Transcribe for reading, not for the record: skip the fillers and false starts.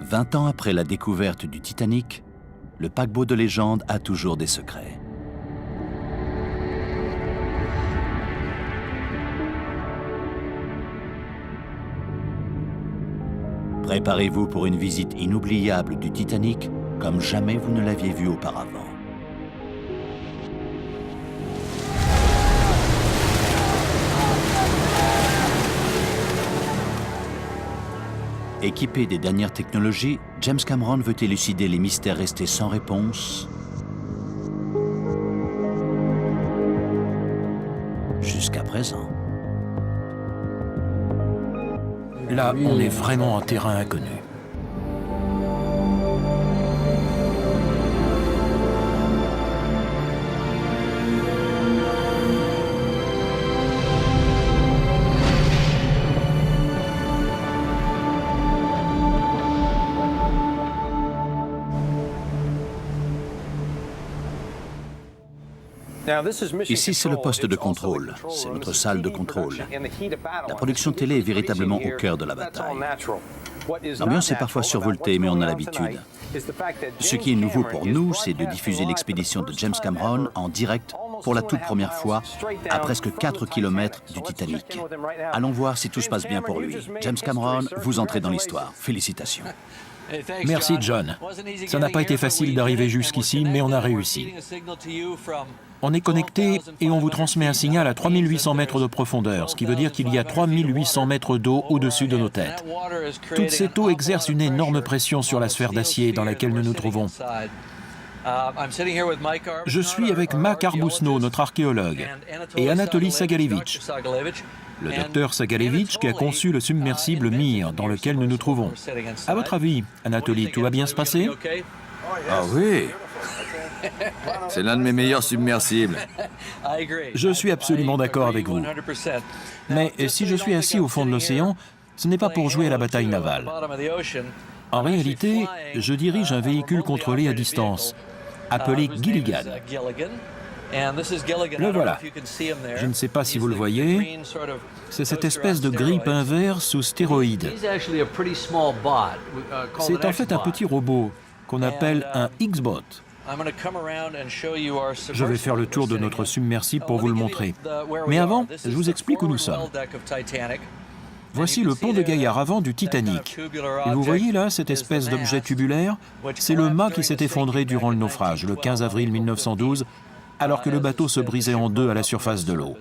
20 ans après la découverte du Titanic, le paquebot de légende a toujours des secrets. Préparez-vous pour une visite inoubliable du Titanic comme jamais vous ne l'aviez vu auparavant. Équipé des dernières technologies, James Cameron veut élucider les mystères restés sans réponse jusqu'à présent. Là, on est vraiment en terrain inconnu. Ici, c'est le poste de contrôle. C'est notre salle de contrôle. La production télé est véritablement au cœur de la bataille. L'ambiance est parfois survoltée, mais on a l'habitude. Ce qui est nouveau pour nous, c'est de diffuser l'expédition de James Cameron en direct pour la toute première fois à presque 4 km du Titanic. Allons voir si tout se passe bien pour lui. James Cameron, vous entrez dans l'histoire. Félicitations. Merci, John. Ça n'a pas été facile d'arriver jusqu'ici, mais on a réussi. On est connecté et on vous transmet un signal à 3800 mètres de profondeur, ce qui veut dire qu'il y a 3800 mètres d'eau au-dessus de nos têtes. Toute cette eau exerce une énorme pression sur la sphère d'acier dans laquelle nous nous trouvons. Je suis avec Mac Arbusno, notre archéologue, et Anatoly Sagalevitch, le docteur Sagalevitch qui a conçu le submersible Mir dans lequel nous nous trouvons. À votre avis, Anatoly, tout va bien se passer? Ah oui! C'est l'un de mes meilleurs submersibles. Je suis absolument d'accord avec vous. Mais si je suis assis au fond de l'océan, ce n'est pas pour jouer à la bataille navale. En réalité, je dirige un véhicule contrôlé à distance, appelé Gilligan. Le voilà. Je ne sais pas si vous le voyez. C'est cette espèce de grippe inverse sous stéroïdes. C'est en fait un petit robot qu'on appelle un X-Bot. Je vais faire le tour de notre submersible pour vous le montrer. Mais avant, je vous explique où nous sommes. Voici le pont de Gaillard avant du Titanic. Et vous voyez là, cette espèce d'objet tubulaire? C'est le mât qui s'est effondré durant le naufrage, le 15 avril 1912, alors que le bateau se brisait en deux à la surface de l'eau.